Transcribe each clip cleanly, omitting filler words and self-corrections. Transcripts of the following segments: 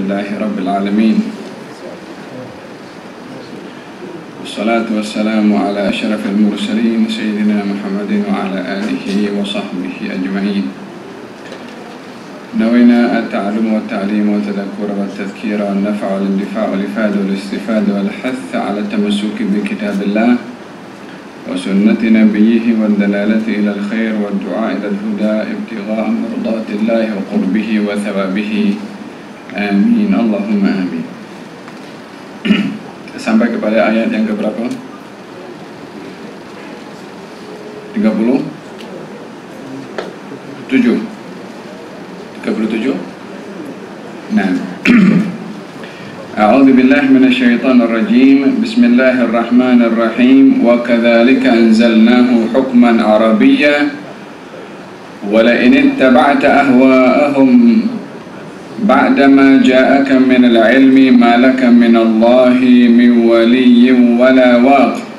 Alhamdulillahi Rabbil Alamin. Wassalatu wassalamu ala asyrafil mursalin Sayyidina Muhammadin wa ala alihi wa sahbihi ajma'in. نوينا التعلم والتعليم والتذكر والتذكير والنفع والاندفاع والإفادة والاستفادة والحث على التمسك بكتاب الله وسنة نبيه والدلالة إلى الخير والدعاء إلى الهدى ابتغاء مرضات الله وقربه وثوابه. Amin. Allahumma amin. Sampai kepada ayat yang keberapa? 37. Nah. A'udzu billahi minasyaitonir rajim. Bismillahirrahmanirrahim. Wa kadzalika anzalnahu hukman arabiyyan wa la in ittaba'ta ahwa'ahum ba'dama ja'aka minal ilmi ma laka minallahi min waliyyin wa la waq.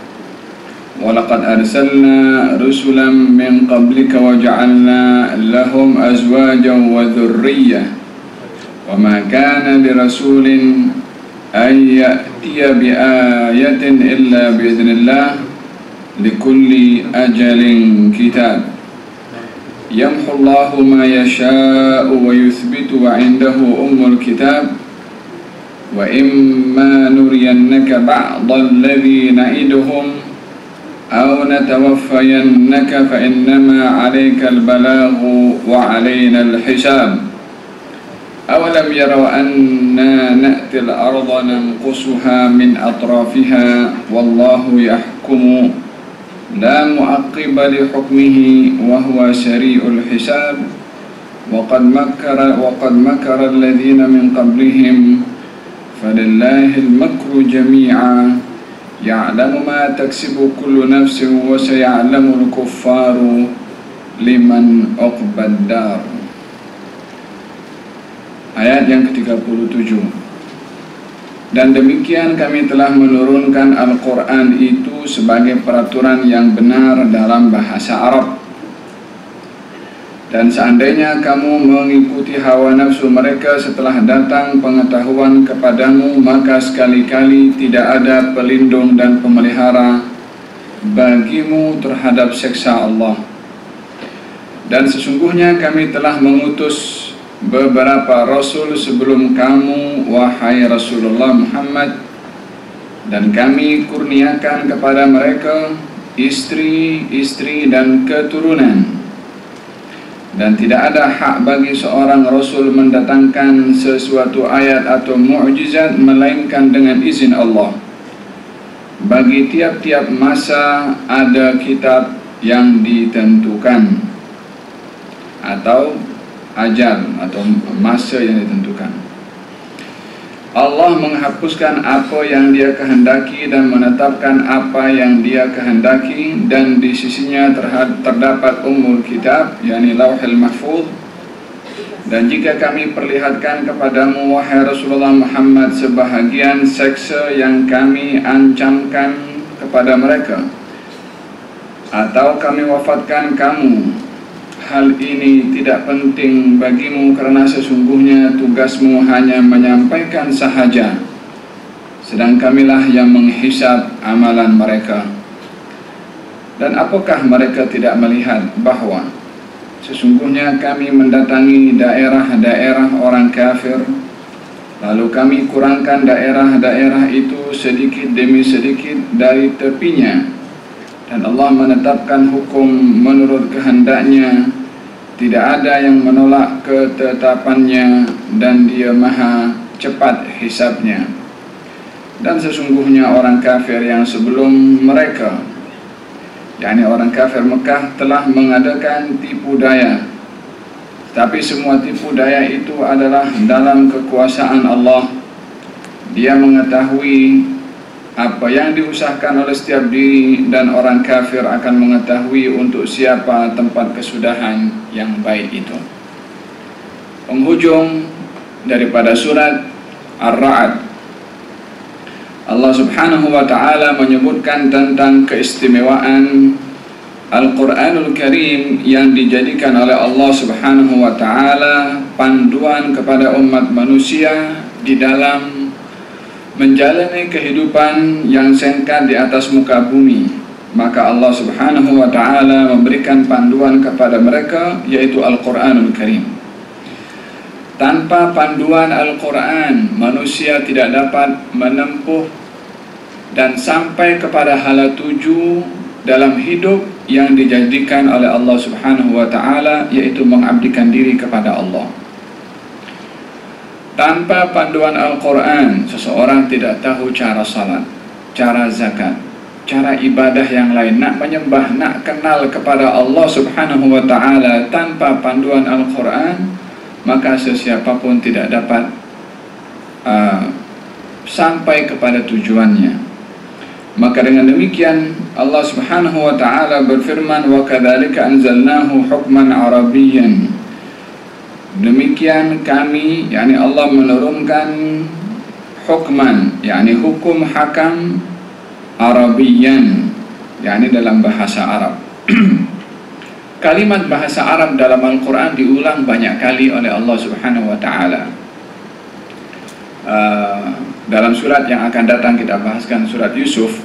وَلَقَدْ أَرْسَلْنَا رُسُلًا مِّن قَبْلِكَ وَجَعَلْنَا لَهُمْ أَزْوَاجًا وَذُرِّيَّةً وَمَا كَانَ لِرَسُولٍ أَن يَأْتِيَ بِآيَةٍ إِلَّا بِإِذْنِ اللَّهِ لِكُلِّ أَجَلٍ كِتَابٌ يَمْحُو اللَّهُ مَا يَشَاءُ وَيُثْبِتُ وَعِندَهُ أُمُّ الْكِتَابِ وَإِمَّا نُرِيَنَّكَ بَعْضَ الَّذِي نَعِدُهُمْ أو نتوفينك فإنما عليك البلاغ وعلينا الحساب أولم يروا أنا نأتي الأرض ننقصها من أطرافها والله يحكم لا معقب لحكمه وهو سريع الحساب وقد مكر الذين من قبلهم فلله المكر جميعا يعلم ما تكسب كل نفس وسيعلم الكفار لمن عقبى الدار. Ayat yang ke-37. Dan demikian kami telah menurunkan Al-Quran itu sebagai peraturan yang benar dalam bahasa Arab. Dan seandainya kamu mengikuti hawa nafsu mereka setelah datang pengetahuan kepadamu, maka sekali-kali tidak ada pelindung dan pemelihara bagimu terhadap siksa Allah. Dan sesungguhnya kami telah mengutus beberapa rasul sebelum kamu, wahai Rasulullah Muhammad, dan kami kurniakan kepada mereka istri-istri dan keturunan. Dan tidak ada hak bagi seorang Rasul mendatangkan sesuatu ayat atau mukjizat melainkan dengan izin Allah. Bagi tiap-tiap masa ada kitab yang ditentukan atau ajal atau masa yang ditentukan. Allah menghapuskan apa yang Dia kehendaki dan menetapkan apa yang Dia kehendaki, dan di sisinya terdapat Ummul Kitab, yakni Lauhul Mahfuz. Dan jika kami perlihatkan kepadamu, wahai Rasulullah Muhammad, sebahagian seksa yang kami ancamkan kepada mereka, atau kami wafatkan kamu, hal ini tidak penting bagimu karena sesungguhnya tugasmu hanya menyampaikan sahaja, sedang kamilah yang menghisab amalan mereka. Dan apakah mereka tidak melihat bahwa sesungguhnya kami mendatangi daerah-daerah orang kafir, lalu kami kurangkan daerah-daerah itu sedikit demi sedikit dari tepinya, dan Allah menetapkan hukum menurut kehendaknya, tidak ada yang menolak ketetapannya, dan Dia maha cepat hisabnya. Dan sesungguhnya orang kafir yang sebelum mereka, yakni orang kafir Mekah, telah mengadakan tipu daya. Tapi semua tipu daya itu adalah dalam kekuasaan Allah. Dia mengetahui apa yang diusahakan oleh setiap diri, dan orang kafir akan mengetahui untuk siapa tempat kesudahan yang baik itu. Penghujung daripada surat Ar-Ra'd, Allah Subhanahu wa ta'ala menyebutkan tentang keistimewaan Al-Quranul Karim yang dijadikan oleh Allah Subhanahu wa ta'ala panduan kepada umat manusia di dalam menjalani kehidupan yang singkat di atas muka bumi, maka Allah Subhanahu wa ta'ala memberikan panduan kepada mereka, yaitu Al-Quranul Karim. Tanpa panduan Al-Quran, manusia tidak dapat menempuh dan sampai kepada hala tuju dalam hidup yang dijadikan oleh Allah Subhanahu wa ta'ala, yaitu mengabdikan diri kepada Allah. Tanpa panduan Al-Quran, seseorang tidak tahu cara salat, cara zakat, cara ibadah yang lain, nak menyembah, nak kenal kepada Allah Subhanahu wa ta'ala. Tanpa panduan Al-Quran, maka sesiapapun tidak dapat sampai kepada tujuannya. Maka dengan demikian Allah Subhanahu wa ta'ala berfirman, wa kadzalika anzalnahu hukman arabiyyan. Demikian kami, yakni Allah menurunkan hukman, yakni hukum hakam arabiyyan, yakni dalam bahasa Arab. Kalimat bahasa Arab dalam Al-Quran diulang banyak kali oleh Allah Subhanahu wa ta'ala. Dalam surat yang akan datang kita bahaskan, surat Yusuf,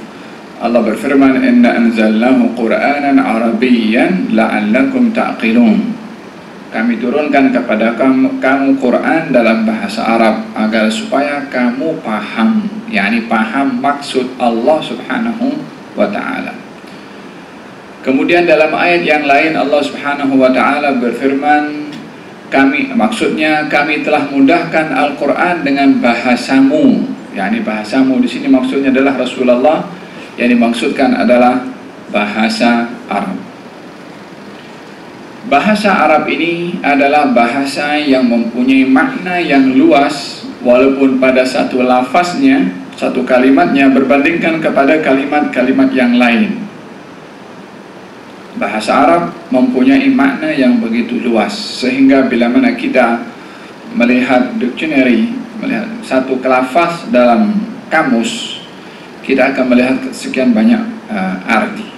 Allah berfirman, inna anzalnahu qur'anan arabiyyan la'allakum ta'qilun. Kami turunkan kepada kamu Quran dalam bahasa Arab agar supaya kamu paham, yakni paham maksud Allah Subhanahu wa ta'ala. Kemudian dalam ayat yang lain Allah Subhanahu wa ta'ala berfirman, maksudnya kami telah mudahkan Al-Quran dengan bahasamu, yakni bahasamu di sini maksudnya adalah Rasulullah, yang dimaksudkan adalah bahasa Arab. Bahasa Arab ini adalah bahasa yang mempunyai makna yang luas, walaupun pada satu lafaznya, satu kalimatnya berbandingkan kepada kalimat-kalimat yang lain. Bahasa Arab mempunyai makna yang begitu luas, sehingga bila mana kita melihat dictionary, melihat satu lafaz dalam kamus, kita akan melihat sekian banyak arti.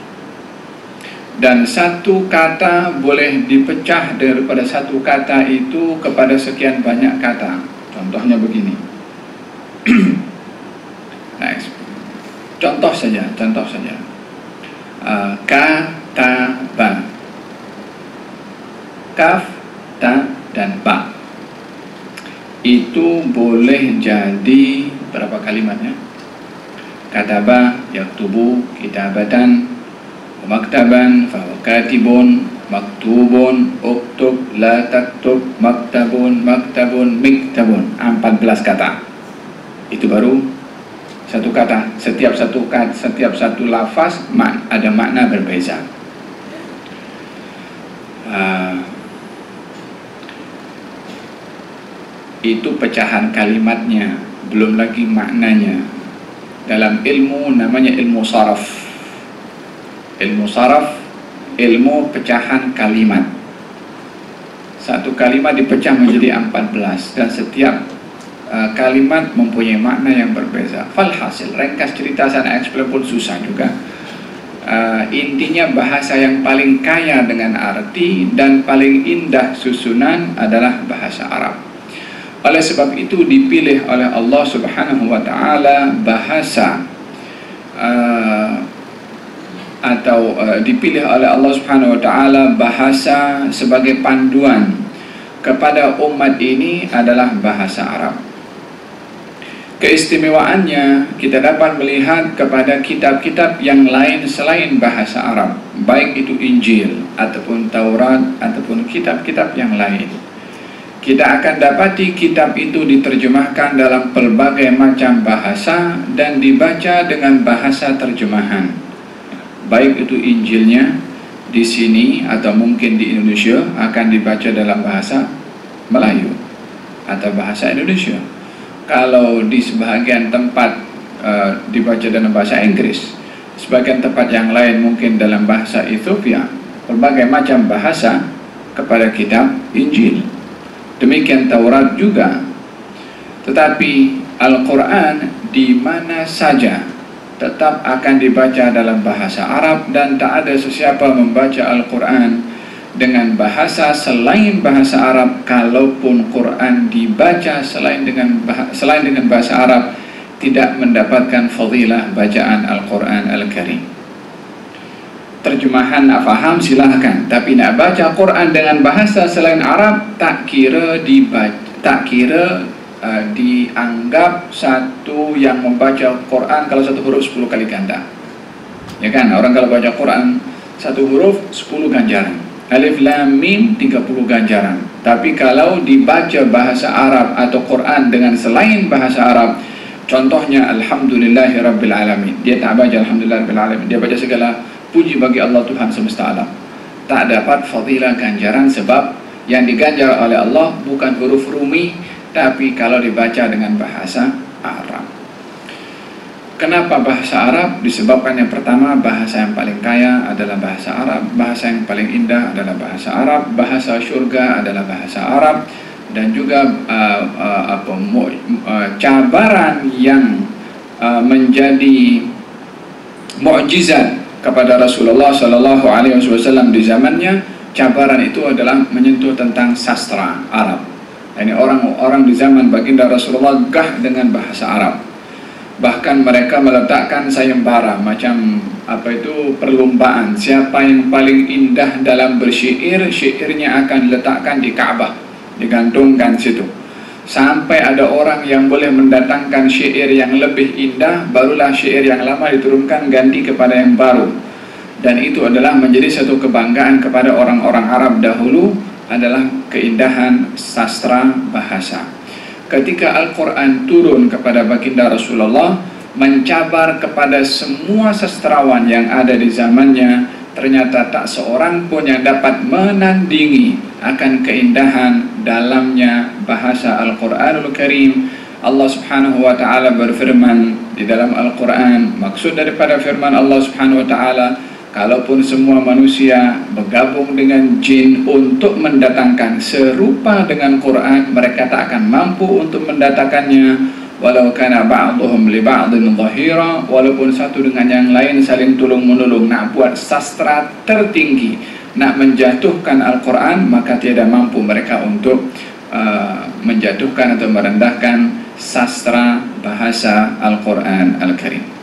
Dan satu kata boleh dipecah daripada satu kata itu kepada sekian banyak kata. Contohnya begini. Next. Contoh saja. Kataba. Kaf, ta, dan ba. Itu boleh jadi berapa kalimatnya? Kataba, yaktubu, kitabatan, maktaban, katibun, maktubun, uktub, la taktub, maktabun, miktabun. 14 kata. Itu baru satu kata. Setiap satu lafaz ada makna berbeza. Itu pecahan kalimatnya, belum lagi maknanya. Dalam ilmu namanya ilmu saraf. Ilmu saraf, ilmu pecahan kalimat. Satu kalimat dipecah menjadi 14 dan setiap kalimat mempunyai makna yang berbeza. Falhasil, ringkas cerita sana explain pun susah juga. Intinya bahasa yang paling kaya dengan arti dan paling indah susunan adalah bahasa Arab. Oleh sebab itu dipilih oleh Allah Subhanahu wa ta'ala bahasa dipilih oleh Allah Subhanahu wa ta'ala bahasa sebagai panduan kepada umat ini adalah bahasa Arab. Keistimewaannya kita dapat melihat kepada kitab-kitab yang lain selain bahasa Arab, baik itu Injil ataupun Taurat ataupun kitab-kitab yang lain. Kita akan dapati kitab itu diterjemahkan dalam pelbagai macam bahasa dan dibaca dengan bahasa terjemahan. Baik itu Injilnya di sini atau mungkin di Indonesia akan dibaca dalam bahasa Melayu atau bahasa Indonesia. Kalau di sebahagian tempat dibaca dalam bahasa Inggris, sebagian tempat yang lain mungkin dalam bahasa Ethiopia, berbagai macam bahasa kepada kitab Injil. Demikian Taurat juga. Tetapi Al-Quran di mana saja tetap akan dibaca dalam bahasa Arab dan tak ada sesiapa membaca Al-Quran dengan bahasa selain bahasa Arab, kalaupun Quran dibaca selain dengan bahasa Arab, tidak mendapatkan fadilah bacaan Al-Quran Al-Karim. Terjemahan nak faham silahkan, tapi nak baca Quran dengan bahasa selain Arab tak kira dianggap satu yang membaca Quran kalau satu huruf 10 kali ganda. Ya kan, orang kalau baca Quran satu huruf 10 ganjaran, alif lam mim 30 ganjaran. Tapi kalau dibaca bahasa Arab atau Quran dengan selain bahasa Arab, contohnya Alhamdulillahirabbil alamin, dia tak baca Alhamdulillahirabbil alamin, dia baca segala puji bagi Allah Tuhan semesta alam, tak dapat fadilah ganjaran, sebab yang diganjar oleh Allah bukan huruf rumi, tapi kalau dibaca dengan bahasa Arab. Kenapa bahasa Arab? Disebabkan yang pertama, bahasa yang paling kaya adalah bahasa Arab, bahasa yang paling indah adalah bahasa Arab, bahasa syurga adalah bahasa Arab, dan juga cabaran yang menjadi mukjizat kepada Rasulullah Shallallahu Alaihi Wasallam di zamannya. Cabaran itu adalah menyentuh tentang sastra Arab. Ini orang-orang di zaman baginda Rasulullah gah dengan bahasa Arab. Bahkan mereka meletakkan sayembara, macam perlombaan, siapa yang paling indah dalam bersyair, syairnya akan diletakkan di Ka'bah, digantungkan situ. Sampai ada orang yang boleh mendatangkan syair yang lebih indah, barulah syair yang lama diturunkan ganti kepada yang baru. Dan itu adalah menjadi satu kebanggaan kepada orang-orang Arab dahulu, adalah keindahan sastra bahasa. Ketika Al-Quran turun kepada baginda Rasulullah, mencabar kepada semua sastrawan yang ada di zamannya, ternyata tak seorang pun yang dapat menandingi akan keindahan dalamnya bahasa Al-Quranul Karim. Allah Subhanahu wa ta'ala berfirman di dalam Al-Quran, maksud daripada firman Allah Subhanahu wa ta'ala, kalaupun semua manusia bergabung dengan jin untuk mendatangkan serupa dengan Quran, mereka tak akan mampu untuk mendatangkannya. Walau kana ba'dhum li ba'dhin dhahira, walaupun satu dengan yang lain saling tolong-menolong nak buat sastra tertinggi, nak menjatuhkan Al-Quran, maka tiada mampu mereka untuk menjatuhkan atau merendahkan sastra bahasa Al-Quran Al-Karim.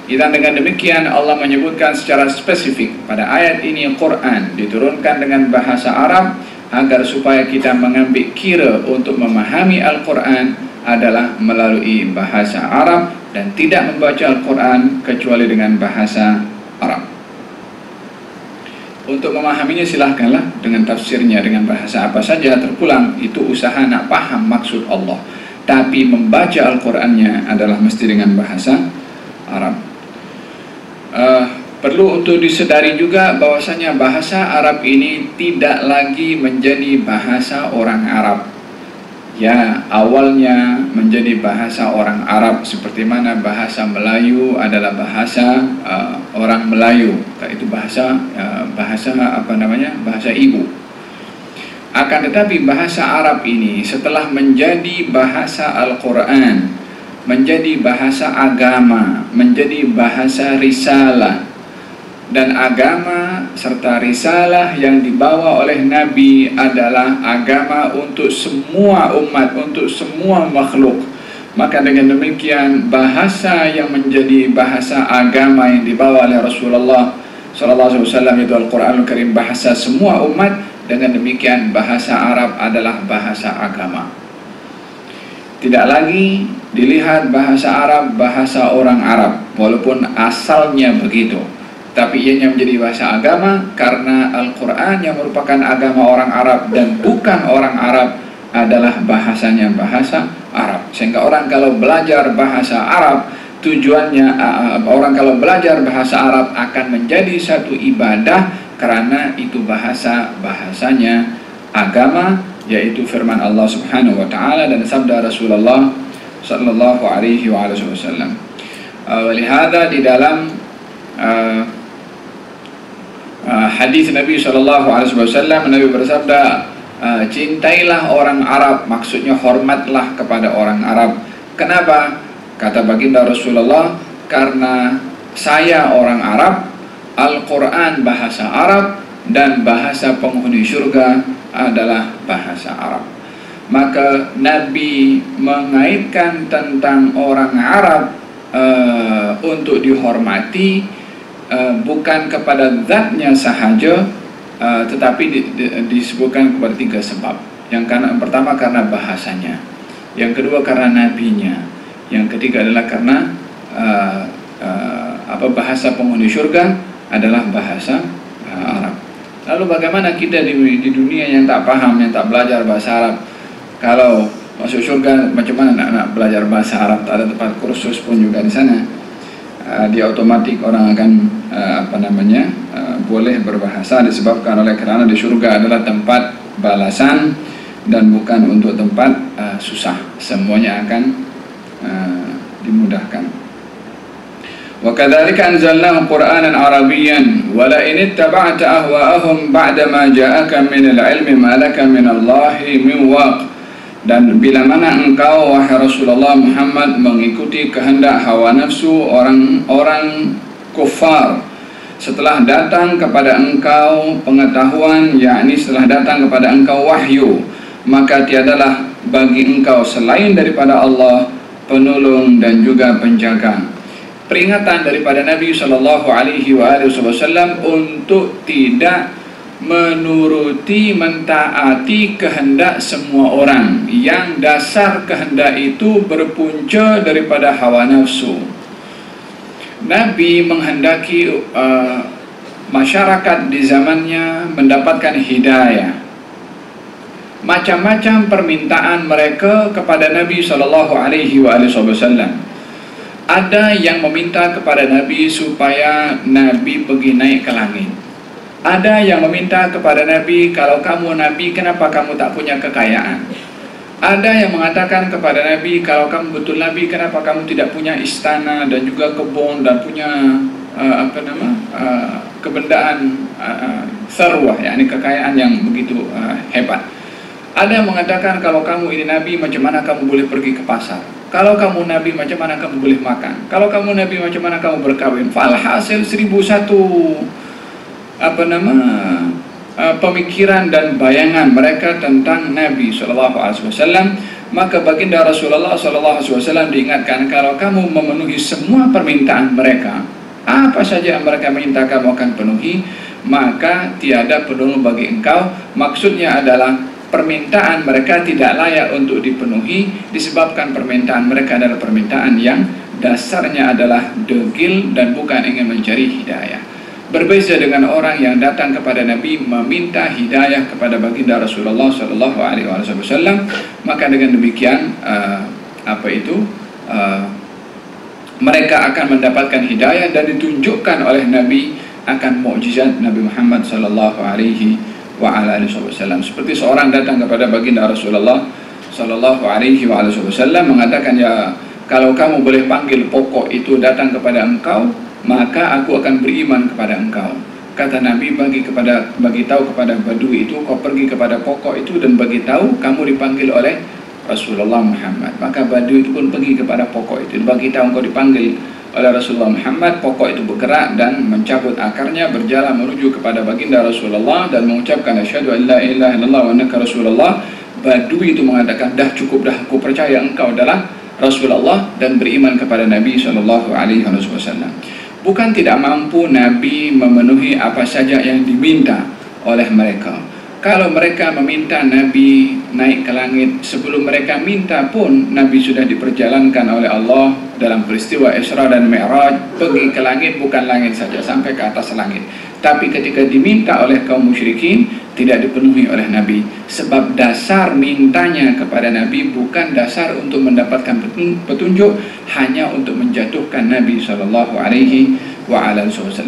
Dan dengan demikian Allah menyebutkan secara spesifik pada ayat ini, Quran diturunkan dengan bahasa Arab agar supaya kita mengambil kira untuk memahami Al-Quran adalah melalui bahasa Arab, dan tidak membaca Al-Quran kecuali dengan bahasa Arab. Untuk memahaminya silahkanlah dengan tafsirnya dengan bahasa apa saja, terpulang itu usaha nak paham maksud Allah. Tapi membaca Al-Qurannya adalah mesti dengan bahasa Arab. Perlu untuk disedari juga bahwasanya bahasa Arab ini tidak lagi menjadi bahasa orang Arab. Ya, awalnya menjadi bahasa orang Arab, seperti mana bahasa Melayu adalah bahasa orang Melayu, itu bahasa bahasa ibu. Akan tetapi bahasa Arab ini setelah menjadi bahasa Al-Quran, menjadi bahasa agama, menjadi bahasa risalah, dan agama serta risalah yang dibawa oleh Nabi adalah agama untuk semua umat, untuk semua makhluk. Maka dengan demikian bahasa yang menjadi bahasa agama yang dibawa oleh Rasulullah SAW itu Al-Quranul Karim, bahasa semua umat. Dengan demikian bahasa Arab adalah bahasa agama. Tidak lagi dilihat bahasa Arab bahasa orang Arab, walaupun asalnya begitu, tapi ianya menjadi bahasa agama karena Al-Quran yang merupakan agama orang Arab dan bukan orang Arab adalah bahasanya bahasa Arab. Sehingga orang kalau belajar bahasa Arab, tujuannya orang kalau belajar bahasa Arab akan menjadi satu ibadah, karena itu bahasanya agama, yaitu firman Allah Subhanahu wa ta'ala dan sabda Rasulullah sallallahu alaihi wasallam. Walihada di dalam hadis Nabi sallallahu alaihi wasallam, Nabi bersabda, cintailah orang Arab, maksudnya hormatlah kepada orang Arab. Kenapa? Kata baginda Rasulullah, karena saya orang Arab, Al-Quran bahasa Arab, dan bahasa penghuni syurga adalah bahasa Arab. Maka Nabi mengaitkan tentang orang Arab untuk dihormati, bukan kepada zatnya sahaja, tetapi disebutkan kepada 3 sebab. Yang pertama karena bahasanya, yang kedua karena nabinya, yang ketiga adalah karena bahasa penghuni syurga adalah bahasa Arab. Lalu bagaimana kita di dunia yang tak paham, yang tak belajar bahasa Arab? Kalau masuk syurga, macam mana nak belajar bahasa Arab? Tak ada tempat kursus pun juga di sana. Dia otomatik orang akan boleh berbahasa, disebabkan oleh kerana di syurga adalah tempat balasan dan bukan untuk tempat susah. Semuanya akan dimudahkan. وَكَذَلِكَ أَنزَلْنَاهُ قُرْآنًا عَرَبِيًّا وَلَئِنِ اتَّبَعْتَ أَهْوَاءَهُمْ بَعْدَمَا جَاءَكَ مِنَ الْعِلْمِ مَا لَكَ مِنَ اللَّهِ مِنْ وَاقٍ. Dan bila mana engkau, wahai Rasulullah Muhammad, mengikuti kehendak hawa nafsu orang-orang kufar, setelah datang kepada engkau pengetahuan, yakni setelah datang kepada engkau wahyu, maka tiadalah bagi engkau selain daripada Allah penolong dan juga penjaga. Peringatan daripada Nabi SAW untuk tidak menuruti, mentaati kehendak semua orang, yang dasar kehendak itu berpunca daripada hawa nafsu. Nabi menghendaki masyarakat di zamannya mendapatkan hidayah. Macam-macam permintaan mereka kepada Nabi SAW. Ada yang meminta kepada Nabi supaya Nabi pergi naik ke langit. Ada yang meminta kepada Nabi, kalau kamu Nabi, kenapa kamu tak punya kekayaan? Ada yang mengatakan kepada Nabi, kalau kamu betul Nabi, kenapa kamu tidak punya istana dan juga kebun dan punya kebendaan sarwah, yakni kekayaan yang begitu hebat. Ada yang mengatakan, kalau kamu ini Nabi, macam mana kamu boleh pergi ke pasar? Kalau kamu Nabi, macam mana kamu boleh makan? Kalau kamu Nabi, macam mana kamu berkahwin? Falhasil 1001 pemikiran dan bayangan mereka tentang Nabi SAW. Maka baginda Rasulullah SAW diingatkan, kalau kamu memenuhi semua permintaan mereka, apa saja yang mereka minta kamu akan penuhi, maka tiada penolong bagi engkau. Maksudnya adalah permintaan mereka tidak layak untuk dipenuhi, disebabkan permintaan mereka adalah permintaan yang dasarnya adalah degil dan bukan ingin mencari hidayah. Berbeza dengan orang yang datang kepada Nabi meminta hidayah kepada baginda Rasulullah SAW, maka dengan demikian mereka akan mendapatkan hidayah dan ditunjukkan oleh Nabi akan mukjizat Nabi Muhammad SAW. Seperti seorang datang kepada baginda Rasulullah SAW mengatakan, ya, kalau kamu boleh panggil pokok itu datang kepada engkau, maka aku akan beriman kepada engkau. Kata Nabi, bagi tahu kepada Badui itu, kau pergi kepada pokok itu dan bagi tahu kamu dipanggil oleh Rasulullah Muhammad. Maka Badui itu pun pergi kepada pokok itu, bagi tahu kau dipanggil oleh Rasulullah Muhammad. Pokok itu bergerak dan mencabut akarnya, berjalan menuju kepada baginda Rasulullah dan mengucapkan asyhadu an la ilaha illallah wa annaka Rasulullah. Badui itu mengatakan, dah cukup dah, aku percaya engkau adalah Rasulullah, dan beriman kepada Nabi SAW. Bukan tidak mampu Nabi memenuhi apa saja yang diminta oleh mereka. Kalau mereka meminta Nabi naik ke langit, sebelum mereka minta pun Nabi sudah diperjalankan oleh Allah dalam peristiwa Isra dan Mi'raj, pergi ke langit, bukan langit saja, sampai ke atas langit. Tapi ketika diminta oleh kaum musyrikin, tidak dipenuhi oleh Nabi. Sebab dasar mintanya kepada Nabi bukan dasar untuk mendapatkan petunjuk, hanya untuk menjatuhkan Nabi SAW.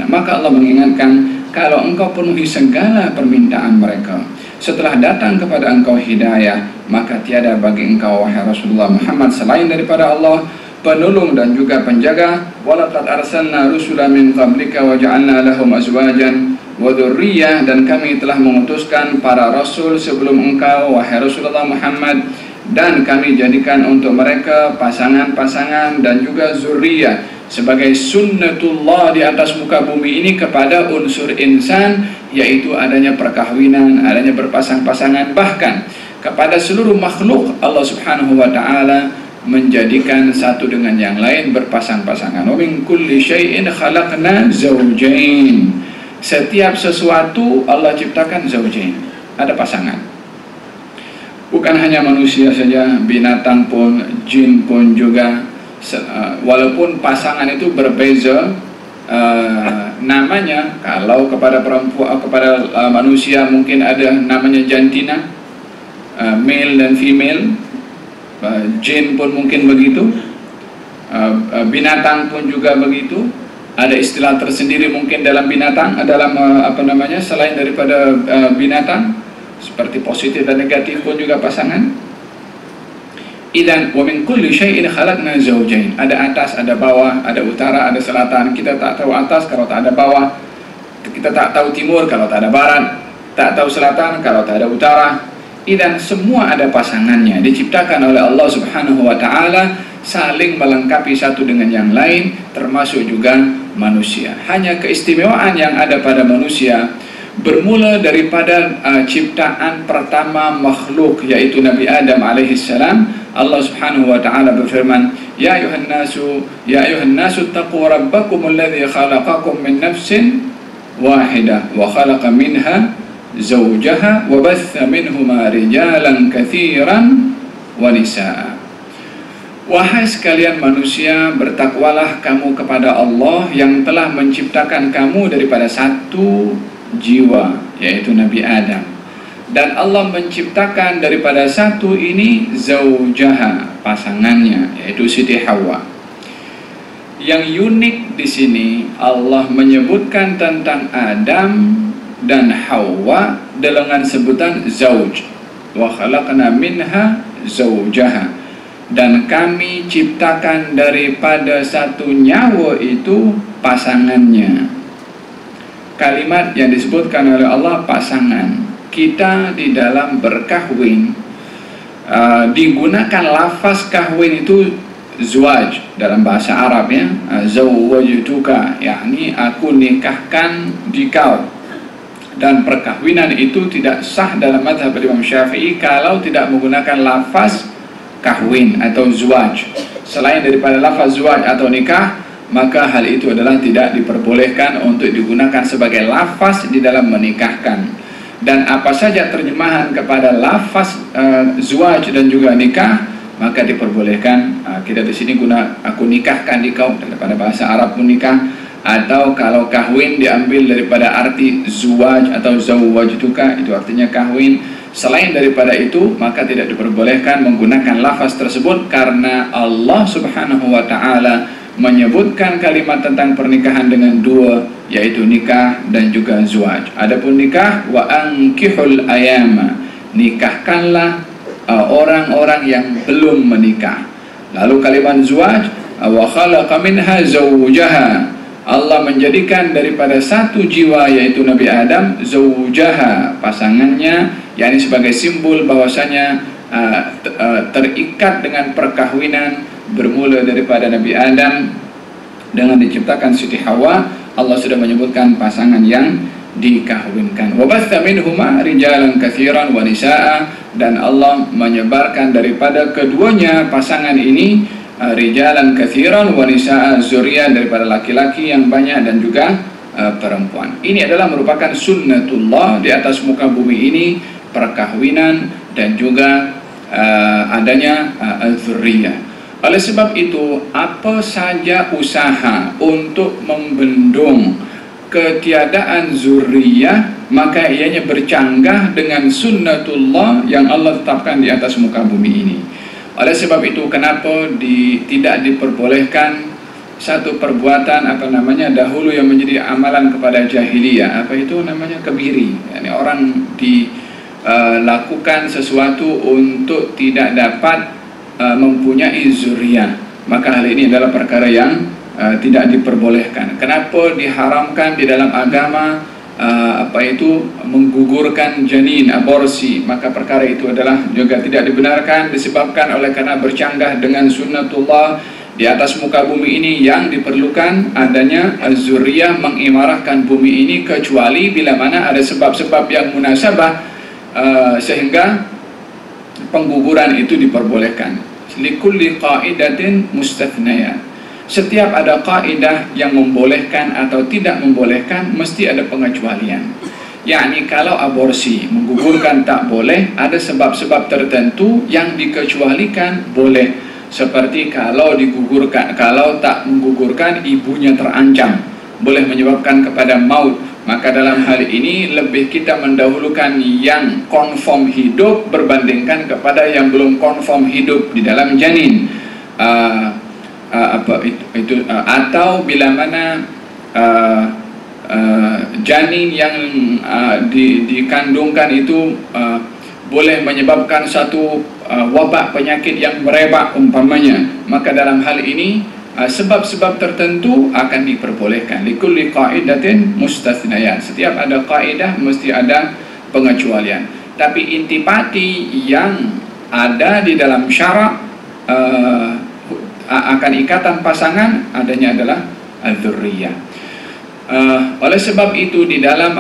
Maka Allah mengingatkan, kalau engkau penuhi segala permintaan mereka, setelah datang kepada engkau hidayah, maka tiada bagi engkau, wahai Rasulullah Muhammad, selain daripada Allah penolong dan juga penjaga. Walaqad arsalna rusulan min qablika wa ja'alna lahum azwajan wa dzurriyyah, dan kami telah mengutuskan para rasul sebelum engkau, wahai Rasulullah Muhammad, dan kami jadikan untuk mereka pasangan-pasangan dan juga zurriyah. sebagai sunnatullah di atas muka bumi ini kepada unsur insan, yaitu adanya perkahwinan, adanya berpasang-pasangan, bahkan kepada seluruh makhluk Allah Subhanahu wa taala menjadikan satu dengan yang lain berpasang-pasangan. Wa min kulli syai'in khalaqna zawjain. Setiap sesuatu Allah ciptakan zawjain, ada pasangan. Bukan hanya manusia saja, binatang pun, jin pun juga. Walaupun pasangan itu berbeza namanya, kalau kepada perempuan, kepada manusia mungkin ada namanya jantina, male dan female, jin pun mungkin begitu, binatang pun juga begitu. Ada istilah tersendiri mungkin dalam binatang, dalam selain daripada binatang, seperti positif dan negatif pun juga pasangan. Idan wa min kulli syai'in khalaqna zawjain. Ada atas, ada bawah, ada utara, ada selatan. Kita tak tahu atas kalau tak ada bawah. Kita tak tahu timur kalau tak ada barat. Tak tahu selatan kalau tak ada utara. Idan semua ada pasangannya, diciptakan oleh Allah Subhanahu wa taala, saling melengkapi satu dengan yang lain, termasuk juga manusia. Hanya keistimewaan yang ada pada manusia bermula daripada ciptaan pertama makhluk, yaitu Nabi Adam alaihissalam. Allah Subhanahu wa taala berfirman, ya ayuhan nasu taqu rabbakum alladhi khalaqakum min nafsin wahidah wa khalaqa minha zawjaha wa batha minhuma rijalan katsiran wa nisaa. Wahai sekalian manusia, bertakwalah kamu kepada Allah yang telah menciptakan kamu daripada satu jiwa, yaitu Nabi Adam. Dan Allah menciptakan daripada satu ini zawjaha, pasangannya, yaitu Siti Hawa. Yang unik di sini Allah menyebutkan tentang Adam dan Hawa dengan sebutan zauj. Wa khalaqna minha zawjaha. Dan kami ciptakan daripada satu nyawa itu pasangannya. Kalimat yang disebutkan oleh Allah pasangan. Kita di dalam berkahwin digunakan lafaz kahwin itu zuwaj dalam bahasa Arab, ya, zawwajtuka, yakni aku nikahkan dikau. Dan perkahwinan itu tidak sah dalam mazhab Imam Syafi'i kalau tidak menggunakan lafaz kahwin atau zuwaj. Selain daripada lafaz zuwaj atau nikah, maka hal itu adalah tidak diperbolehkan untuk digunakan sebagai lafaz di dalam menikahkan. Dan apa saja terjemahan kepada lafaz zuwaj dan juga nikah, maka diperbolehkan. Kita di sini guna aku nikahkan dikau daripada bahasa Arab menikah, atau kalau kahwin diambil daripada arti zuwaj atau zawwajtuka, itu artinya kahwin. Selain daripada itu, maka tidak diperbolehkan menggunakan lafaz tersebut karena Allah Subhanahu wa taala menyebutkan kalimat tentang pernikahan dengan dua, yaitu nikah dan juga zuwaj. Adapun nikah, wa ankihul ayama, nikahkanlah orang-orang yang belum menikah. Lalu kalimat zuwaj, wa khalaqa minha zawjaha, Allah menjadikan daripada satu jiwa, yaitu Nabi Adam, zawjaha, pasangannya, yakni sebagai simbol bahwasanya terikat dengan perkahwinan bermula daripada Nabi Adam dengan diciptakan Siti Hawa. Allah sudah menyebutkan pasangan yang dikahwinkan. Wa batha minhuma rijalan katsiran wa nisaa, dan Allah menyebarkan daripada keduanya pasangan ini rijalan katsiran wa nisaa, zuriat daripada laki-laki yang banyak dan juga perempuan. Ini adalah merupakan sunnatullah di atas muka bumi ini, perkahwinan dan juga adanya zuriyah. Oleh sebab itu, apa saja usaha untuk membendung ketiadaan zuriyah, maka ianya bercanggah dengan sunnatullah yang Allah tetapkan di atas muka bumi ini. Oleh sebab itu, kenapa tidak diperbolehkan satu perbuatan dahulu yang menjadi amalan kepada jahiliyah, kebiri, yani orang dilakukan sesuatu untuk tidak dapat mempunyai zuriyah, maka hal ini adalah perkara yang tidak diperbolehkan. Kenapa diharamkan di dalam agama menggugurkan janin, aborsi? Maka perkara itu adalah juga tidak dibenarkan, disebabkan oleh karena bercanggah dengan sunnatullah Di atas muka bumi ini yang diperlukan adanya az-zurriyah, mengimarahkan bumi ini, kecuali bila mana ada sebab-sebab yang munasabah sehingga pengguguran itu diperbolehkan. Likulli qaidatin mustathniyat. Setiap ada kaidah yang membolehkan atau tidak membolehkan, mesti ada pengecualian. Yakni kalau aborsi, menggugurkan tak boleh, ada sebab-sebab tertentu yang dikecualikan boleh. Seperti kalau digugurkan, kalau tak menggugurkan ibunya terancam, boleh menyebabkan kepada maut. Maka dalam hal ini lebih kita mendahulukan yang konfirm hidup berbandingkan kepada yang belum konfirm hidup di dalam janin. Atau bila mana janin yang dikandungkan itu boleh menyebabkan satu wabak penyakit yang merebak umpamanya, maka dalam hal ini sebab-sebab tertentu akan diperbolehkan. Likulli qaidatin mustathniyat. Setiap ada kaidah mesti ada pengecualian. Tapi intipati yang ada di dalam syarak akan ikatan pasangan adanya adalah az-zurriyah. Oleh sebab itu di dalam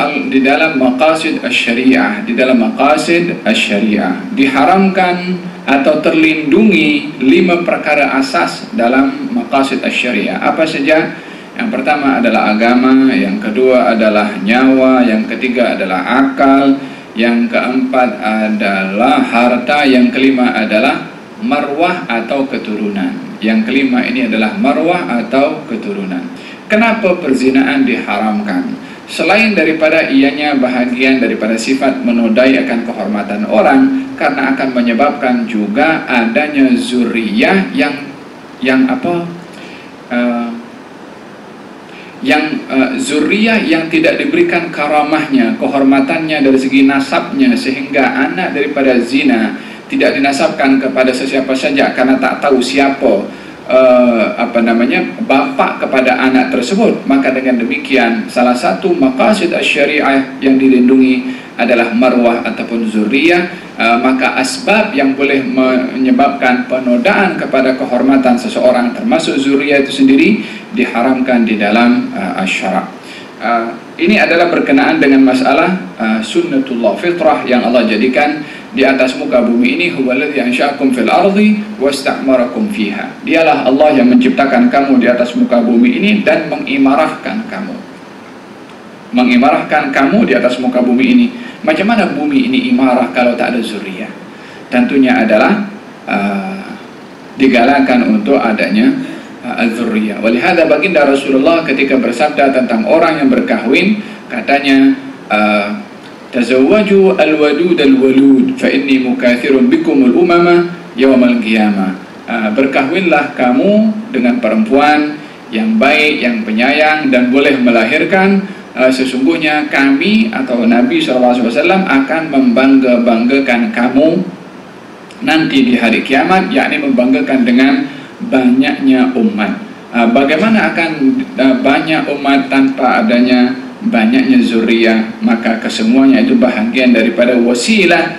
maqasid asy-syariah, di dalam maqasid asy-syariah diharamkan atau terlindungi 5 perkara asas dalam maqasid asy-syariah. Apa saja? Yang pertama adalah agama, yang kedua adalah nyawa, yang ketiga adalah akal, yang keempat adalah harta, yang kelima adalah marwah atau keturunan. Yang kelima ini adalah marwah atau keturunan. Kenapa perzinaan diharamkan? Selain daripada ianya bahagian daripada sifat menodai akan kehormatan orang, karena akan menyebabkan juga adanya zuriyah zuriyah yang tidak diberikan karamahnya, kehormatannya dari segi nasabnya, sehingga anak daripada zina tidak dinasabkan kepada sesiapa saja karena tak tahu siapa bapak kepada anak tersebut. Maka dengan demikian salah satu maqasid asy-syariah yang dilindungi adalah marwah ataupun zuriyah. Maka asbab yang boleh menyebabkan penodaan kepada kehormatan seseorang termasuk zuriyah itu sendiri diharamkan di dalam asy-syara'. Ini adalah berkenaan dengan masalah sunnatullah, fitrah yang Allah jadikan di atas muka bumi ini. Huwallazi ansha'akum fil ardi wasta'marakum fiha. Dialah Allah yang menciptakan kamu di atas muka bumi ini dan mengimarahkan kamu. Mengimarahkan kamu di atas muka bumi ini. Macam mana bumi ini imarah kalau tak ada zuriyah? Tentunya adalah digalakan untuk adanya az-zurriyah. Walihada baginda Rasulullah ketika bersabda tentang orang yang berkahwin, katanya tazawwaju al-wadud al-walud fa inni mukathirun bikum al-umama yawmal qiyamah. Berkahwinlah kamu dengan perempuan yang baik, yang penyayang dan boleh melahirkan. Sesungguhnya kami atau Nabi SAW akan membangga-banggakan kamu nanti di hari kiamat, yakni membanggakan dengan banyaknya umat. Bagaimana akan banyak umat tanpa adanya banyaknya zuriyah? Maka kesemuanya itu bahagian daripada wasilah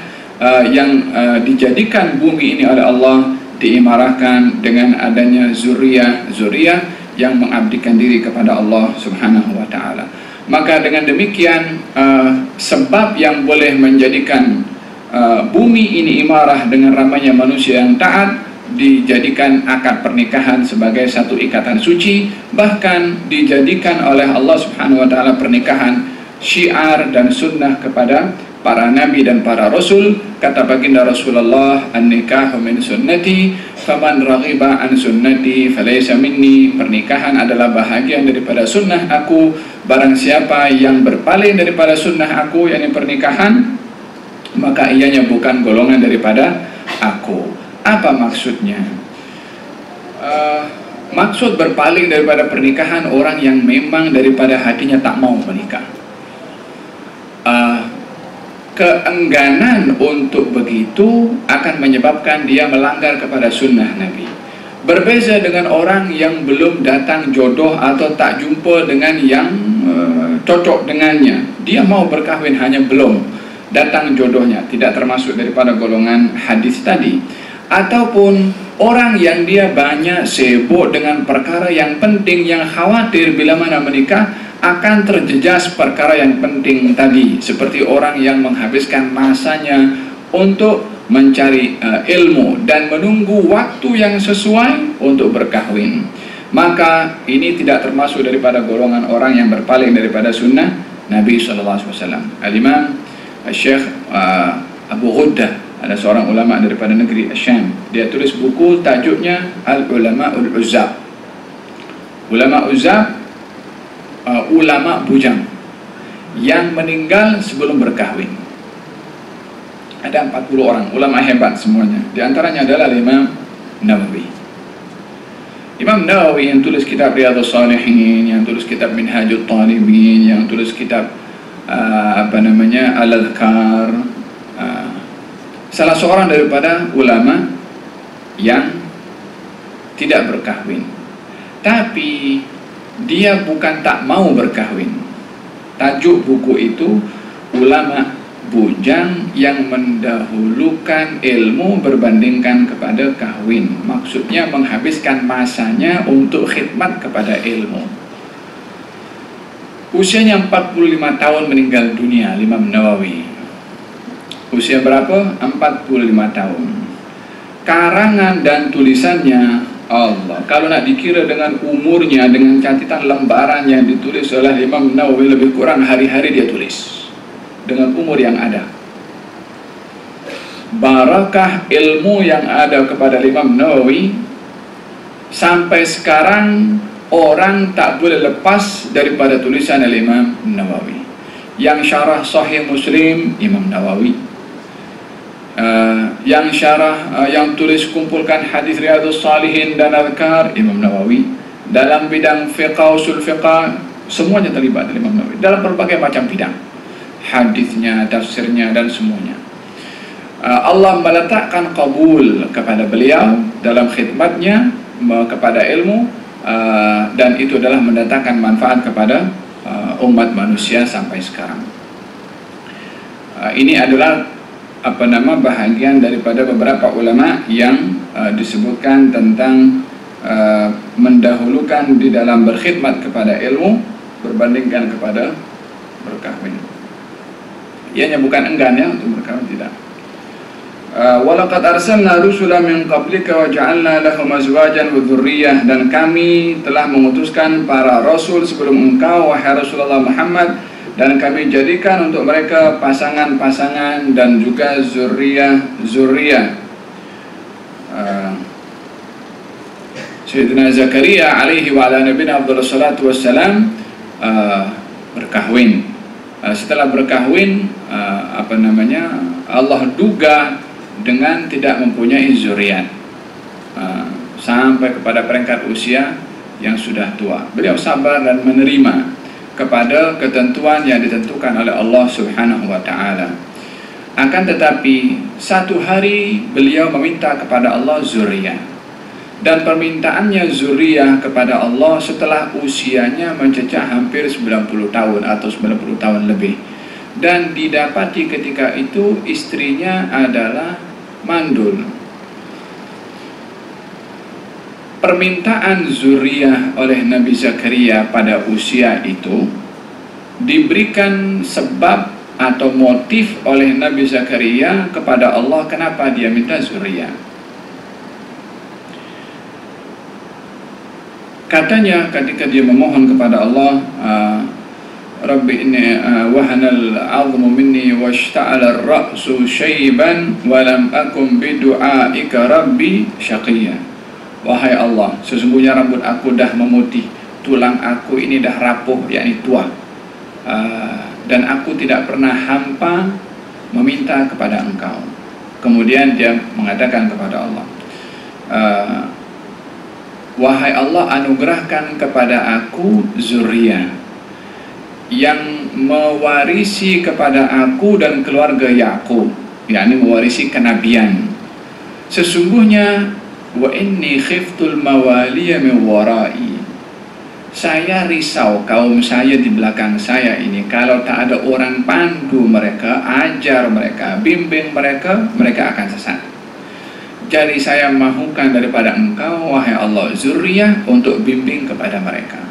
yang dijadikan bumi ini oleh Allah diimarahkan dengan adanya zuriyah yang mengabdikan diri kepada Allah Subhanahu wa taala. Maka dengan demikian sebab yang boleh menjadikan bumi ini imarah dengan ramainya manusia yang taat, dijadikan akad pernikahan sebagai satu ikatan suci, bahkan dijadikan oleh Allah Subhanahu wa taala pernikahan syiar dan sunnah kepada para nabi dan para rasul. Kata baginda Rasulullah, an-nikahu min sunnati faman raghiba an sunnati falaysa minni. Pernikahan adalah bahagian daripada sunnah aku, barang siapa yang berpaling daripada sunnah aku, yakni pernikahan, maka ianya bukan golongan daripada aku. Apa maksudnya? Maksud berpaling daripada pernikahan orang yang memang daripada hatinya tak mau menikah. Keengganan untuk begitu akan menyebabkan dia melanggar kepada sunnah Nabi. Berbeza dengan orang yang belum datang jodoh atau tak jumpa dengan yang cocok dengannya. Dia mau berkahwin, hanya belum datang jodohnya, tidak termasuk daripada golongan hadis tadi. ataupun orang yang dia banyak sibuk dengan perkara yang penting, yang khawatir bila mana menikah akan terjejas perkara yang penting tadi, seperti orang yang menghabiskan masanya untuk mencari ilmu dan menunggu waktu yang sesuai untuk berkahwin. Maka ini tidak termasuk daripada golongan orang yang berpaling daripada sunnah Nabi SAW. Al-Imam Syekh Abu Ghuddah, ada seorang ulama daripada negeri Syam, dia tulis buku tajuknya Al-Ulama'ul Uzzab. Ulama Uzzab, ulama bujang yang meninggal sebelum berkahwin. Ada 40 orang ulama hebat semuanya. Di antaranya adalah Imam Nawawi. Imam Nawawi yang tulis kitab Riyadhus Shalihin, yang tulis kitab Minhajut Talibin, yang tulis kitab Al-Adhkar, salah seorang daripada ulama yang tidak berkahwin. Tapi dia bukan tak mau berkahwin. Tajuk buku itu ulama bujang yang mendahulukan ilmu berbandingkan kepada kahwin. Maksudnya menghabiskan masanya untuk khidmat kepada ilmu. Usianya 45 tahun meninggal dunia Imam Nawawi. Usia berapa? 45 tahun. Karangan dan tulisannya, Allah, kalau nak dikira dengan umurnya, dengan catatan lembaran yang ditulis oleh Imam Nawawi, lebih kurang hari-hari dia tulis dengan umur yang ada. Barakah ilmu yang ada kepada Imam Nawawi sampai sekarang orang tak boleh lepas daripada tulisan Imam Nawawi. Yang syarah Sahih Muslim, Imam Nawawi. Yang syarah, yang tulis kumpulkan hadis Riyadhus Shalihin dan Adhkar, Imam Nawawi. Dalam bidang fiqh, usul fiqh, semuanya terlibat Imam Nawawi dalam berbagai macam bidang, hadisnya, tafsirnya, dan semuanya. Allah meletakkan qabul kepada beliau dalam khidmatnya kepada ilmu, dan itu adalah mendatangkan manfaat kepada umat manusia sampai sekarang. Ini adalah bahagian daripada beberapa ulama yang disebutkan tentang mendahulukan di dalam berkhidmat kepada ilmu berbandingkan kepada berkahwin. Ianya bukan enggan ya untuk berkahwin, tidak. Walaqad arsalna rusulan min qablika wa ja'alna lahum azwajan wa dzurriyyah, dan kami telah mengutuskan para rasul sebelum engkau wahai Rasulullah Muhammad, dan kami jadikan untuk mereka pasangan-pasangan dan juga zuriyah. Sayyidina Zakaria alaihi wa ala nabiyina afdhalus salatu wassalam berkahwin. Setelah berkahwin, Allah duga dengan tidak mempunyai zuriat sampai kepada peringkat usia yang sudah tua. Beliau sabar dan menerima kepada ketentuan yang ditentukan oleh Allah Subhanahu wa ta'ala. Akan tetapi satu hari beliau meminta kepada Allah zuriyah, dan permintaannya zuriyah kepada Allah setelah usianya mencecah hampir 90 tahun atau 90 tahun lebih, dan didapati ketika itu istrinya adalah mandul. Permintaan zuriyah oleh Nabi Zakaria pada usia itu diberikan sebab atau motif oleh Nabi Zakaria kepada Allah kenapa dia minta zuriyah. Katanya ketika dia memohon kepada Allah, Rabbi inni wahanal 'azmu minni washta'ala ar-ra'su shayban wa lam akum bi du'aika rabbi syaqiyya. Wahai Allah, sesungguhnya rambut aku dah memutih, tulang aku ini dah rapuh, yakni tua, dan aku tidak pernah hampa meminta kepada engkau. Kemudian dia mengatakan kepada Allah, wahai Allah, anugerahkan kepada aku zuriyah yang mewarisi kepada aku dan keluarga Yakub, yakni mewarisi kenabian. Sesungguhnya wa inni khiftul mawaliya min warai, saya risau kaum saya di belakang saya ini, kalau tak ada orang pandu mereka, ajar mereka, bimbing mereka, mereka akan sesat. Jadi saya mahukan daripada engkau, wahai Allah, zuriyah untuk bimbing kepada mereka.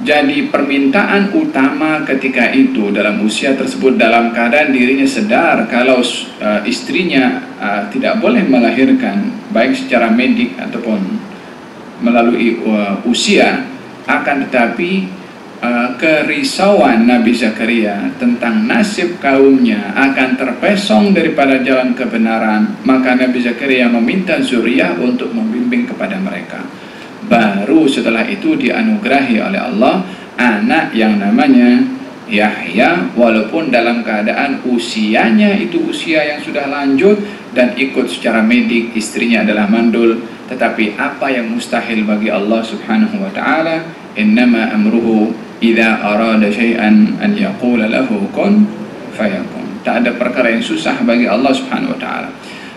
Jadi permintaan utama ketika itu dalam usia tersebut, dalam keadaan dirinya sadar kalau istrinya tidak boleh melahirkan, baik secara medik ataupun melalui usia, akan tetapi kerisauan Nabi Zakaria tentang nasib kaumnya akan terpesong daripada jalan kebenaran, maka Nabi Zakaria meminta zuriyah untuk membimbing kepada mereka. Baru setelah itu dianugerahi oleh Allah anak yang namanya Yahya, walaupun dalam keadaan usianya itu usia yang sudah lanjut dan ikut secara medik, istrinya adalah mandul. Tetapi apa yang mustahil bagi Allah subhanahu wa ta'ala, innama amruhu idza arada syai'an an yaqula lahu kun fayakun. Tak ada perkara yang susah bagi Allah subhanahu wa ta'ala.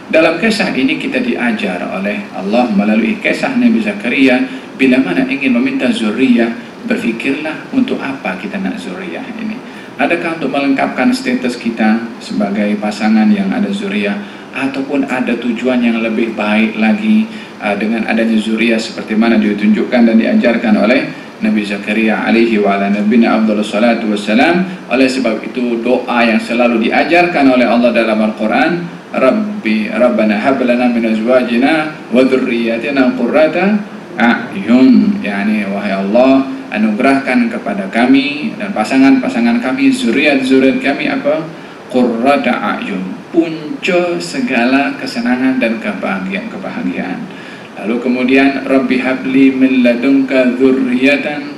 Dalam kisah ini kita diajar oleh Allah melalui kisah Nabi Zakaria, bila mana ingin meminta zuriyah, berfikirlah untuk apa kita nak zuriyah ini. Adakah untuk melengkapkan status kita sebagai pasangan yang ada zuriyah, ataupun ada tujuan yang lebih baik lagi dengan adanya zuriyah seperti mana ditunjukkan dan diajarkan oleh Nabi Zakaria alaihi wa ala nabiyina afdhalus salatu wassalam. Oleh sebab itu doa yang selalu diajarkan oleh Allah dalam Al-Quran, Rabbana hab lana min azwajina wa dhurriyyatina qurrata a'yun, yakni wahai Allah, anugerahkan kepada kami dan pasangan-pasangan kami, zuriat-zuriat kami apa? Qurrata a'yun, punca segala kesenangan dan kebahagiaan. Lalu kemudian Rabbi habli min ladunka dzurriyyatan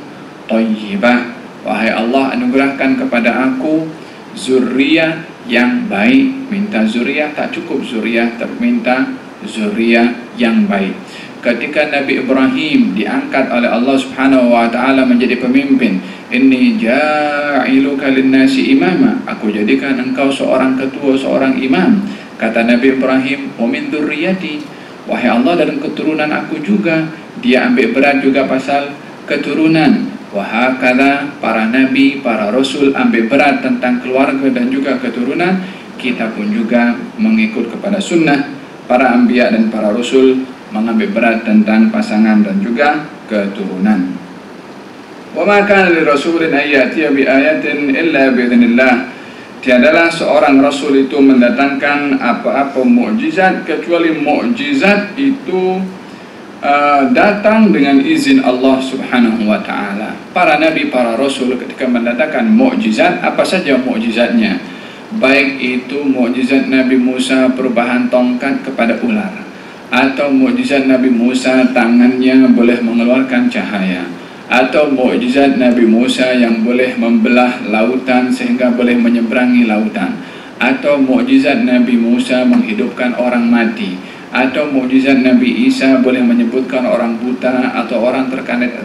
thayyibah, wahai Allah, anugerahkan kepada aku zuriyah yang baik. Minta zuriyah tak cukup zuriyah, tapi minta zuriyah yang baik. Ketika Nabi Ibrahim diangkat oleh Allah subhanahu wa ta'ala menjadi pemimpin, inni ja'iluka linnasi imama, aku jadikan engkau seorang ketua, seorang imam. Kata Nabi Ibrahim, wa min dzurriyyati, wahai Allah, dan keturunan aku juga. Dia ambil berat juga pasal keturunan. Wahakala para nabi, para rasul ambil berat tentang keluarga dan juga keturunan. Kita pun juga mengikut kepada sunnah para anbiya dan para rasul, mengambil berat tentang pasangan dan juga keturunan. Wa ma kana lirasulin ayyatiya bi ayatin illa bi idznillah. Tiadalah seorang rasul itu mendatangkan apa-apa mukjizat kecuali mukjizat itu datang dengan izin Allah subhanahu wa ta'ala. Para nabi, para rasul ketika mendatangkan mukjizat, apa saja mukjizatnya? Baik itu mukjizat Nabi Musa perubahan tongkat kepada ular, atau mukjizat Nabi Musa tangannya boleh mengeluarkan cahaya, atau mukjizat Nabi Musa yang boleh membelah lautan sehingga boleh menyeberangi lautan, atau mukjizat Nabi Musa menghidupkan orang mati, atau mukjizat Nabi Isa boleh menyebutkan orang buta atau orang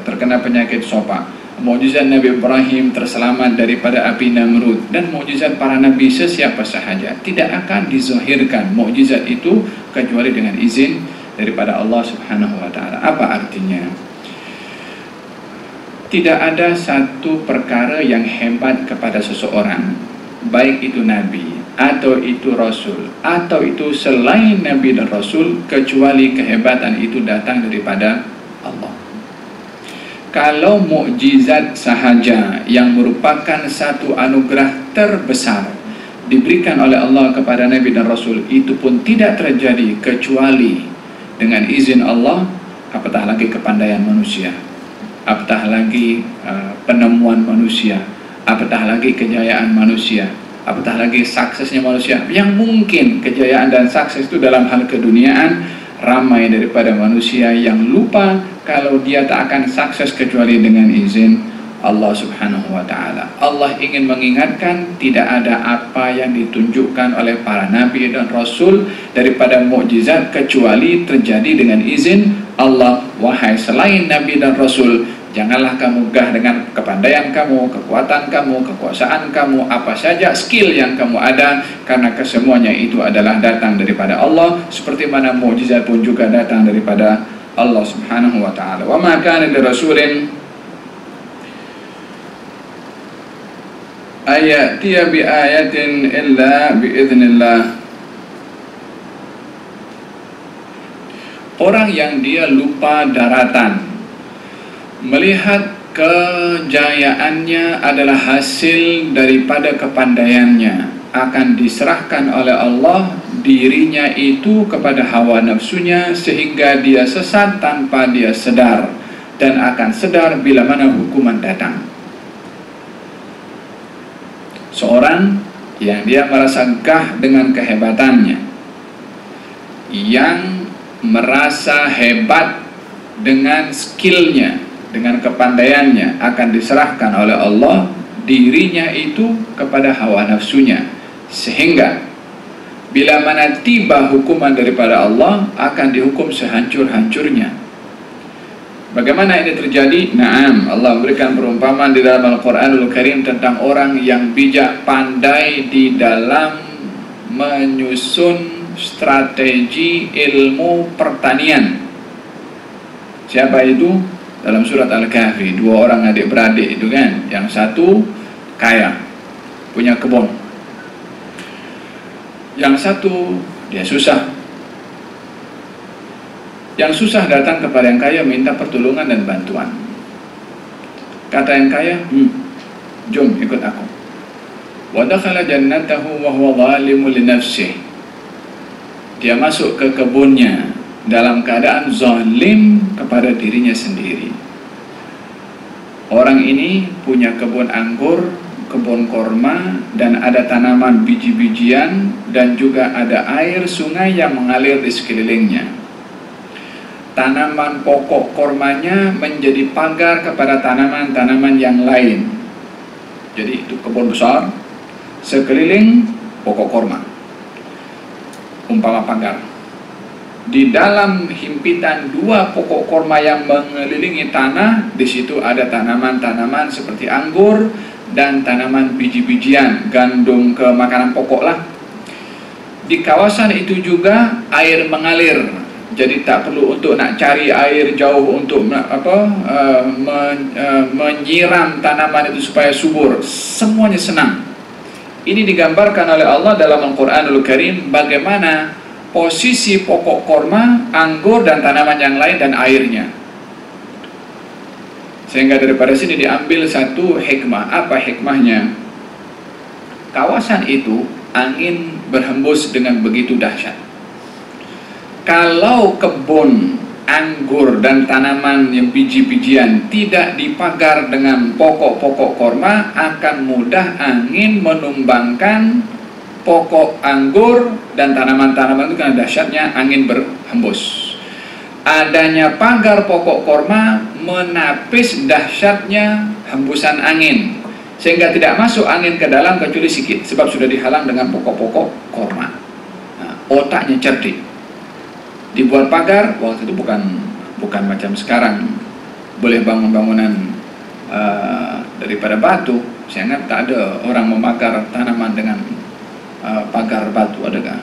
terkena penyakit sopak. Mukjizat Nabi Ibrahim terselamat daripada api Namrud, dan mukjizat para nabi sesiapa sahaja tidak akan dizahirkan mukjizat itu kecuali dengan izin daripada Allah subhanahu wa ta'ala. Apa artinya? Tidak ada satu perkara yang hebat kepada seseorang, baik itu nabi atau itu rasul atau itu selain nabi dan rasul, kecuali kehebatan itu datang daripada Allah. Kalau mukjizat sahaja yang merupakan satu anugerah terbesar diberikan oleh Allah kepada nabi dan rasul, itu pun tidak terjadi kecuali dengan izin Allah, apatah lagi kepandaian manusia, apatah lagi penemuan manusia, apatah lagi kejayaan manusia, apatah lagi suksesnya manusia. Yang mungkin kejayaan dan sukses itu dalam hal keduniaan, ramai daripada manusia yang lupa kalau dia tak akan sukses kecuali dengan izin Allah subhanahu wa ta'ala. Allah ingin mengingatkan, tidak ada apa yang ditunjukkan oleh para nabi dan rasul daripada mukjizat kecuali terjadi dengan izin Allah. Wahai selain nabi dan rasul, janganlah kamu gah dengan kepandaian kamu, kekuatan kamu, kekuasaan kamu, apa saja skill yang kamu ada, karena kesemuanya itu adalah datang daripada Allah, seperti mana mukjizat pun juga datang daripada Allah subhanahu wa ta'ala. Wa ma kana lirasulin ayatiya bi ayatin illa bi idznillah. Orang yang dia lupa daratan, melihat kejayaannya adalah hasil daripada kepandaiannya, akan diserahkan oleh Allah dirinya itu kepada hawa nafsunya sehingga dia sesat tanpa dia sadar, dan akan sadar bila mana hukuman datang. Seorang yang dia merasa gah dengan kehebatannya, yang merasa hebat dengan skillnya, dengan kepandaiannya, akan diserahkan oleh Allah dirinya itu kepada hawa nafsunya, sehingga bila mana tiba hukuman daripada Allah akan dihukum sehancur-hancurnya. Bagaimana ini terjadi? Naam, Allah memberikan perumpamaan di dalam Al-Quranul Karim tentang orang yang bijak, pandai di dalam menyusun strategi ilmu pertanian. Siapa itu? Dalam surat Al-Kahfi, dua orang adik-beradik itu kan, yang satu kaya, punya kebun, yang satu dia susah. Yang susah datang kepada yang kaya minta pertolongan dan bantuan. Kata yang kaya, jom ikut aku. Wa dakhala jannatahu wa huwa zalimun li nafsihi. Dia masuk ke kebunnya dalam keadaan zalim kepada dirinya sendiri. Orang ini punya kebun anggur, kebun korma, dan ada tanaman biji-bijian, dan juga ada air sungai yang mengalir di sekelilingnya. Tanaman pokok kormanya menjadi pagar kepada tanaman-tanaman yang lain. Jadi itu kebun besar, sekeliling pokok korma, umpama pagar. Di dalam himpitan dua pokok korma yang mengelilingi tanah, di situ ada tanaman-tanaman seperti anggur dan tanaman biji-bijian, gandum ke makanan pokok lah. Di kawasan itu juga air mengalir. Jadi tak perlu untuk nak cari air jauh untuk menyiram tanaman itu supaya subur. Semuanya senang. Ini digambarkan oleh Allah dalam Al-Quranul Karim bagaimana posisi pokok korma, anggur, dan tanaman yang lain dan airnya. Sehingga daripada sini diambil satu hikmah. Apa hikmahnya? Kawasan itu angin berhembus dengan begitu dahsyat. Kalau kebun anggur dan tanaman yang biji-bijian tidak dipagar dengan pokok-pokok korma, akan mudah angin menumbangkan pokok anggur dan tanaman-tanaman itu karena dahsyatnya angin berhembus. Adanya pagar pokok korma menapis dahsyatnya hembusan angin, sehingga tidak masuk angin ke dalam kecuali sedikit, sebab sudah dihalang dengan pokok-pokok korma. Nah, otaknya cerdik. Dibuat pagar, waktu itu bukan macam sekarang boleh bangun bangunan daripada batu. Saya ingat tak ada orang memagar tanaman dengan pagar batu, adakah?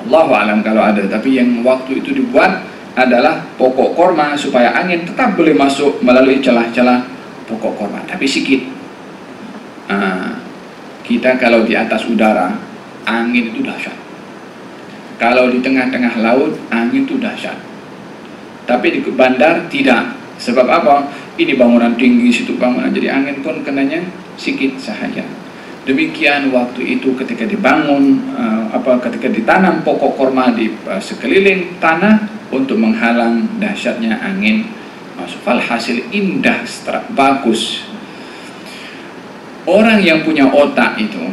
Allahu a'lam kalau ada. Tapi yang waktu itu dibuat adalah pokok korma supaya angin tetap boleh masuk melalui celah-celah pokok korma, tapi sikit. Kita kalau di atas udara, angin itu dahsyat. Kalau di tengah-tengah laut, angin itu dahsyat. Tapi di bandar tidak. Sebab apa? Ini bangunan tinggi, situ bangunan, jadi angin pun kenanya sikit sahaja. Demikian waktu itu ketika dibangun, ketika ditanam pokok korma di sekeliling tanah untuk menghalang dahsyatnya angin masuk. Hasil indah, bagus. Orang yang punya otak itu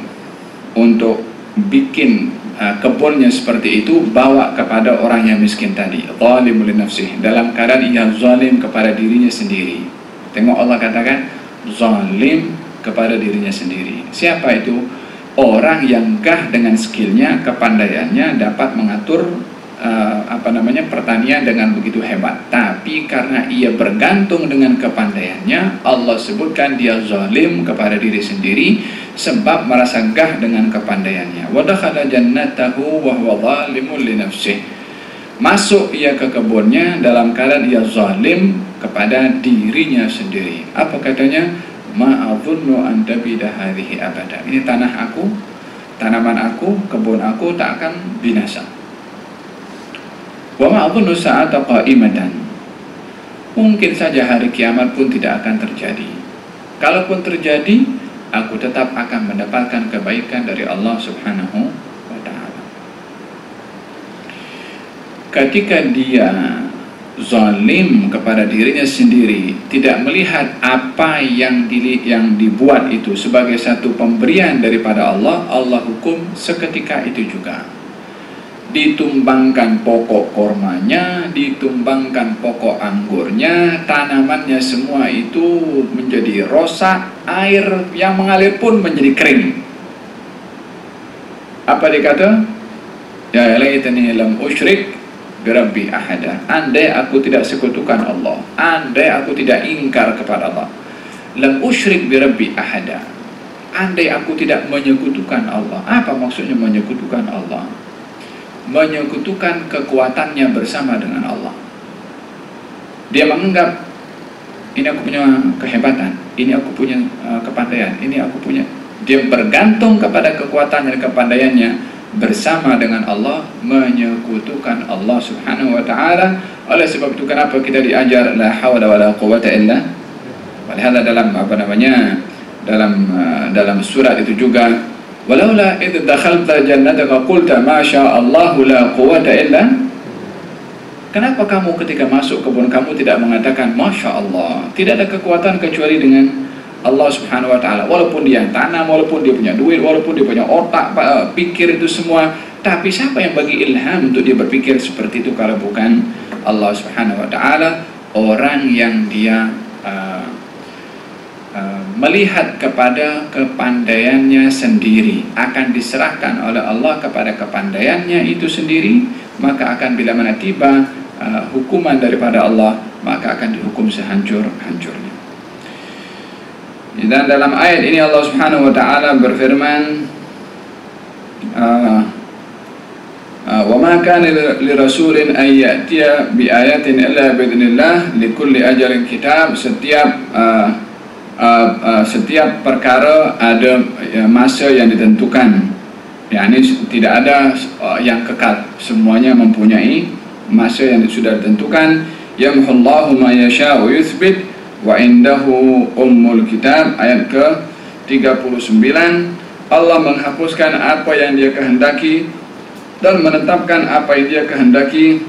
untuk bikin kebunnya seperti itu, bawa kepada orang yang miskin tadi, zalimul li nafsihi, dalam keadaan ia zalim kepada dirinya sendiri. Tengok Allah katakan zalim kepada dirinya sendiri. Siapa itu? Orang yang gah dengan skillnya, kepandaiannya, dapat mengatur pertanian dengan begitu hebat. Tapi karena ia bergantung dengan kepandaiannya, Allah sebutkan dia zalim kepada diri sendiri sebab merasa gah dengan kepandaiannya. Wa dakhala jannatahu wa huwa zalimun li nafsihi. Masuk ia ke kebunnya dalam keadaan ia zalim kepada dirinya sendiri. Apa katanya? Ma'adhunnu an tabida hadhihi abada. Ini tanah aku, tanaman aku, kebun aku tak akan binasa. Wa ma adhunnu sa'ata qa'imatan. Mungkin saja hari kiamat pun tidak akan terjadi. Kalaupun terjadi, aku tetap akan mendapatkan kebaikan dari Allah Subhanahu wa ta'ala. Ketika dia zalim kepada dirinya sendiri, tidak melihat apa yang dibuat itu sebagai satu pemberian daripada Allah, Allah hukum seketika itu juga. Ditumbangkan pokok kormanya, ditumbangkan pokok anggurnya, tanamannya semua itu menjadi rosak, air yang mengalir pun menjadi kering. Apa dikata? Ya laitani lam usyrik birabbi ahada. Andai aku tidak sekutukan Allah, andai aku tidak ingkar kepada Allah. Lam usyrik birabbi ahada. Andai aku tidak menyekutukan Allah. Apa maksudnya menyekutukan Allah? Menyekutukan kekuatannya bersama dengan Allah. Dia menganggap ini aku punya kehebatan, ini aku punya kepandaian, ini aku punya. Dia bergantung kepada kekuatannya dan kepandaiannya bersama dengan Allah, menyekutukan Allah Subhanahu wa ta'ala. Oleh sebab itu kenapa kita diajar la hawla wala quwwata illa billah. Dalam surat itu juga, walaula idh dakhalta jannataka qulta ma syaa Allahu la quwwata illa. Kenapa kamu ketika masuk kebun kamu tidak mengatakan Masya Allah, tidak ada kekuatan kecuali dengan Allah Subhanahu wa ta'ala. Walaupun dia tanam, walaupun dia punya duit, walaupun dia punya otak, pikir itu semua, tapi siapa yang bagi ilham untuk dia berpikir seperti itu kalau bukan Allah Subhanahu wa ta'ala? Orang yang dia melihat kepada kepandaiannya sendiri, akan diserahkan oleh Allah kepada kepandaiannya itu sendiri, maka akan bila mana tiba hukuman daripada Allah, maka akan dihukum sehancur-hancurnya. Dan dalam ayat ini Allah Subhanahu wa ta'ala berfirman, wa ma kana li rasulin ay ya'tiya bi ayatin illa bi idznillah likulli ajalin kitab. Setiap perkara ada masa yang ditentukan, yakni tidak ada yang kekal, semuanya mempunyai masa yang sudah ditentukan. Yamhullahu ma yasha'u yuthbit wa indahu ummul kitab. Ayat ke-39, Allah menghapuskan apa yang dia kehendaki dan menetapkan apa yang dia kehendaki,